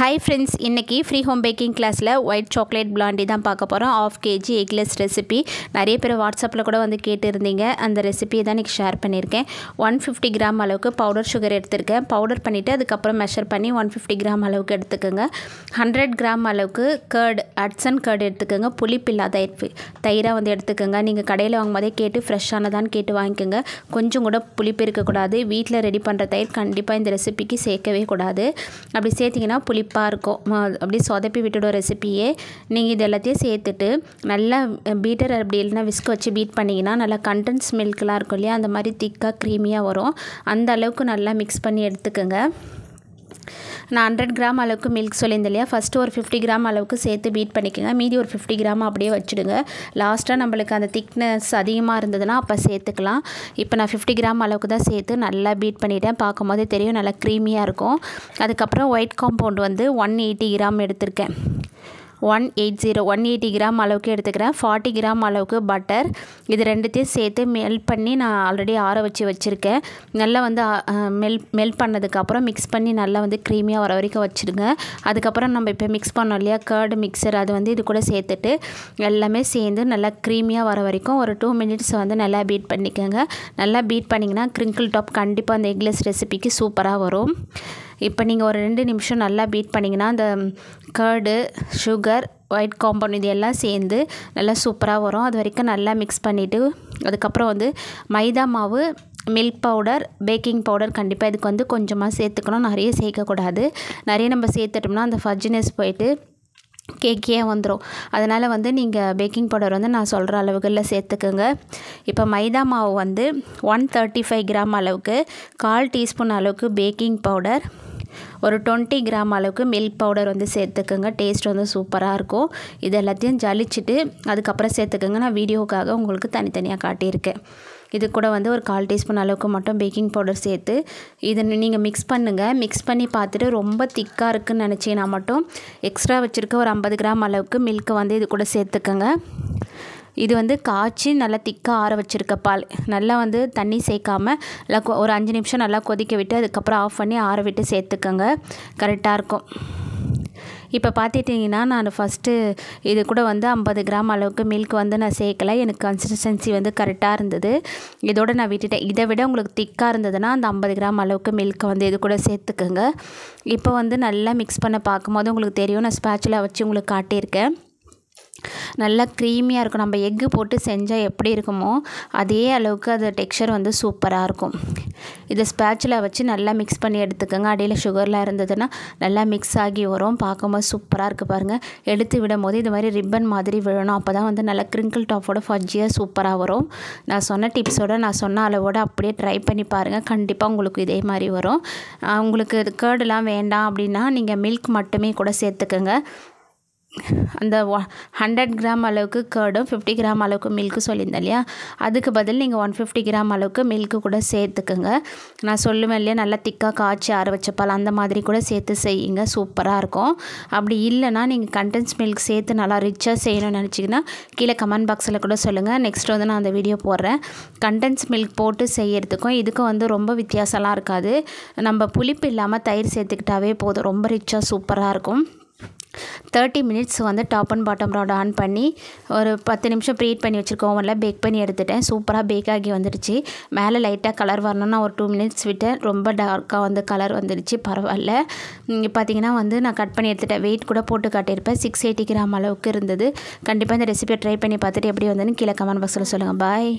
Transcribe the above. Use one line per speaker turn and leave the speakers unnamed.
Hi friends, இன்னைக்கு free home packing கிளாஸில் white chocolate blondie தான் பார்க்க போகிறோம். 1/2 kg எக்லெஸ் ரெசிபி. நிறைய பேர் வாட்ஸ்அப்பில் கூட வந்து கேட்டிருந்தீங்க. அந்த ரெசிபியை தான் இன்றைக்கி ஷேர் பண்ணியிருக்கேன். 150 கிராம் அளவுக்கு பவுடர் சுகர் எடுத்திருக்கேன். பவுடர் பண்ணிவிட்டு அதுக்கப்புறம் மெஷர் பண்ணி 150 கிராம் அளவுக்கு எடுத்துக்கோங்க. 100 கிராம் அளவுக்கு கர்டு, அட்சன் கர்டு எடுத்துக்கோங்க. புளிப்பு இல்லாத தயிராக வந்து எடுத்துக்கோங்க. நீங்கள் கடையில் வாங்கும் போதே கேட்டு ஃப்ரெஷ்ஷானதான்னு கேட்டு வாங்கிக்கோங்க. கொஞ்சம் கூட புளிப்பு இருக்கக்கூடாது. வீட்டில் ரெடி பண்ணுற தயிர் கண்டிப்பாக இந்த ரெசிபிக்கு சேர்க்கவே கூடாது. அப்படி சேர்த்திங்கன்னா புளிப்பாக இருக்கும், அப்படியே சொதப்பி விட்டுடும் ரெசிப்பியே. நீங்கள் இது எல்லாத்தையும் சேர்த்துட்டு நல்லா பீட்டர் அப்படி இல்லைன்னா விஸ்க் வச்சு பீட் பண்ணிங்கன்னா நல்லா கண்டென்ஸ் மில்க்லாம் இருக்கும் இல்லையா, அந்த மாதிரி திக்காக க்ரீமியாக வரும். அந்த அளவுக்கு நல்லா மிக்ஸ் பண்ணி எடுத்துக்கோங்க. நான் 100 கிராம் அளவுக்கு மில்க் சொல்லியிருந்தேன் இல்லையா, ஃபஸ்ட்டு ஒரு 50 கிராம் அளவுக்கு சேர்த்து பீட் பண்ணிக்கோங்க. மீதி ஒரு 50 கிராம் அப்படியே வச்சுடுங்க. லாஸ்ட்டாக நம்மளுக்கு அந்த திக்னஸ் அதிகமாக இருந்ததுன்னா அப்போ சேர்த்துக்கலாம். இப்போ நான் 50 கிராம் அளவுக்கு தான் சேர்த்து நல்லா பீட் பண்ணிவிட்டேன். பார்க்கும்போதே தெரியும் நல்லா க்ரீமியாக இருக்கும். அதுக்கப்புறம் ஒயிட் காம்பவுண்ட் வந்து 180 கிராம் எடுத்திருக்கேன். 180 கிராம் அளவுக்கு எடுத்துக்கிறேன். 40 கிராம் அளவுக்கு பட்டர், இது ரெண்டுத்தையும் சேர்த்து மெல்ட் பண்ணி நான் ஆல்ரெடி ஆற வச்சு வச்சுருக்கேன். நல்லா வந்து மெல்ட் பண்ணதுக்கப்புறம் மிக்ஸ் பண்ணி நல்லா வந்து க்ரீமியாக வர வரைக்கும் வச்சுடுங்க. அதுக்கப்புறம் நம்ம இப்போ மிக்ஸ் பண்ணோம் இல்லையா கர்டு மிக்சர், அது வந்து இது கூட சேர்த்துட்டு எல்லாமே சேர்ந்து நல்லா க்ரீமியாக வர வரைக்கும் ஒரு 2 மினிட்ஸ் வந்து நல்லா பீட் பண்ணிக்கோங்க. நல்லா பீட் பண்ணிங்கன்னா க்ரிங்கிள் டாப் கண்டிப்பாக அந்த எக்லெஸ் ரெசிபிக்கு சூப்பராக வரும். இப்போ நீங்கள் ஒரு 2 நிமிஷம் நல்லா பீட் பண்ணிங்கன்னா அந்த கர்டு, சுகர், ஒயிட் காம்பவுண்ட் இது எல்லாம் சேர்ந்து நல்லா சூப்பராக வரும். அது வரைக்கும் நல்லா மிக்ஸ் பண்ணிவிட்டு அதுக்கப்புறம் வந்து மைதா மாவு, மில்க் பவுடர், பேக்கிங் பவுடர் கண்டிப்பாக இதுக்கு வந்து கொஞ்சமாக சேர்த்துக்கணும். நிறைய சேர்க்கக்கூடாது. நிறைய நம்ம சேர்த்துட்டோம்னா அந்த ஃபஜ்ஜினஸ் போயிட்டு கேக்கியாக வந்துடும். அதனால் வந்து நீங்கள் பேக்கிங் பவுடர் வந்து நான் சொல்கிற அளவுகளில் சேர்த்துக்குங்க. இப்போ மைதா மாவு வந்து 135 கிராம் அளவுக்கு, 1/4 டீஸ்பூன் அளவுக்கு பேக்கிங் பவுடர், ஒரு 20 கிராம் அளவுக்கு மில்க் பவுடர் வந்து சேர்த்துக்குங்க. டேஸ்ட் வந்து சூப்பராக இருக்கும். இது எல்லாத்தையும் ஜலிச்சுட்டு அதுக்கப்புறம் சேர்த்துக்குங்க. நான் வீடியோவுக்காக உங்களுக்கு தனித்தனியாக காட்டியிருக்கேன். இது கூட வந்து ஒரு 1/4 டீஸ்பூன் அளவுக்கு மட்டும் பேக்கிங் பவுடர் சேர்த்து இதை நீங்கள் மிக்ஸ் பண்ணுங்கள். மிக்ஸ் பண்ணி பார்த்துட்டு ரொம்ப திக்காக இருக்குதுன்னு நினச்சிங்கன்னா மட்டும் எக்ஸ்ட்ரா வச்சுருக்க ஒரு 50 கிராம் அளவுக்கு மில்க்கு வந்து இது கூட சேர்த்துக்கோங்க. இது வந்து காய்ச்சி நல்லா திக்காக ஆற வச்சுருக்க பால், நல்லா வந்து தண்ணி சேர்க்காமல் நல்லா ஒரு 5 நிமிஷம் நல்லா கொதிக்க விட்டு அதுக்கப்புறம் ஆஃப் பண்ணி ஆற விட்டு சேர்த்துக்கோங்க. கரெக்டாக இருக்கும். இப்போ பார்த்துட்டிங்கன்னா நான் ஃபஸ்ட்டு இது கூட வந்து 50 கிராம் அளவுக்கு மில்க் வந்து நான் சேர்க்கலை. எனக்கு கன்சிஸ்டன்சி வந்து கரெக்டாக இருந்தது. இதோடு நான் விட்டுட்டேன். இதை விட உங்களுக்கு திக்காக இருந்ததுன்னா அந்த 50 கிராம் அளவுக்கு மில்க்கை வந்து இது கூட சேர்த்துக்குங்க. இப்போ வந்து நல்லா மிக்ஸ் பண்ண பார்க்கும்போது உங்களுக்கு தெரியும், நான் ஸ்பேச்சுலா வச்சு உங்களுக்கு காட்டியிருக்கேன். நல்லா க்ரீமியாக இருக்கும். நம்ம எக்கு போட்டு செஞ்சால் எப்படி இருக்குமோ அதே அளவுக்கு அது டெக்ஸ்சர் வந்து சூப்பராக இருக்கும். இதை ஸ்பேச்சுலா வச்சு நல்லா மிக்ஸ் பண்ணி எடுத்துக்கோங்க. அடியில் சுகர்லாம் இருந்ததுன்னா நல்லா மிக்ஸ் ஆகி வரும். பார்க்கும்போது சூப்பராக இருக்குது பாருங்கள். எடுத்து விடும் போது இது மாதிரி ரிப்பன் மாதிரி விழணும். அப்போ தான் வந்து நல்லா க்ரிங்கிள் டாப்போட ஃபஜ்ஜியாக சூப்பராக வரும். நான் சொன்ன டிப்ஸோடு நான் சொன்ன அளவோடு அப்படியே ட்ரை பண்ணி பாருங்கள். கண்டிப்பாக உங்களுக்கு இதே மாதிரி வரும். உங்களுக்கு கர்டுலாம் வேண்டாம் அப்படின்னா நீங்கள் மில்க் மட்டுமே கூட சேர்த்துக்கோங்க. அந்த 100 கிராம் அளவுக்கு கர்டும் 50 கிராம் அளவுக்கு மில்க்கு சொல்லியிருந்தேன் இல்லையா, அதுக்கு பதில் நீங்கள் 150 கிராம் அளவுக்கு மில்க்கு கூட சேர்த்துக்குங்க. நான் சொல்லுவேன் இல்லையா நல்லா திக்காக காய்ச்சி ஆற வச்ச பால், அந்த மாதிரி கூட சேர்த்து செய்யுங்க. சூப்பராக இருக்கும். அப்படி இல்லைனா நீங்கள் கண்டென்ஸ் மில்க் சேர்த்து நல்லா ரிச்சாக செய்யணும்னு நினச்சிங்கன்னா கீழே கமெண்ட் பாக்ஸில் கூட சொல்லுங்கள். நெக்ஸ்ட் வந்து நான் அந்த வீடியோ போடுறேன். கண்டென்ஸ் மில்க் போட்டு செய்யறதுக்கும் இதுக்கும் வந்து ரொம்ப வித்தியாசம்லாம் இருக்காது. நம்ம புளிப்பு இல்லாமல் தயிர் சேர்த்துக்கிட்டாவே போதும். ரொம்ப ரிச்சாக சூப்பராக இருக்கும். 30 மினிட்ஸ் வந்து top and bottom rod on பண்ணி ஒரு 10 நிமிஷம் ப்ரீட் பண்ணி வச்சுருக்கோம். ஓவனில் பேக் பண்ணி எடுத்துட்டேன். சூப்பராக பேக் ஆகி வந்துடுச்சு. மேலே லைட்டாக கலர் வரணும்னா ஒரு 2 மினிட்ஸ் விட்டேன். ரொம்ப டார்க்காக வந்து கலர் வந்துடுச்சு. பரவாயில்ல. பார்த்திங்கன்னா வந்து நான் கட் பண்ணி எடுத்துட்டேன். வெயிட் கூட போட்டு காட்டியிருப்பேன். 680 கிராம் அளவுக்கு இருந்தது. கண்டிப்பாக இந்த ரெசிபியை ட்ரை பண்ணி பார்த்துட்டு எப்படி வந்ததுன்னு கீழே கமெண்ட் பாக்ஸில் சொல்லுங்கள். பாய்.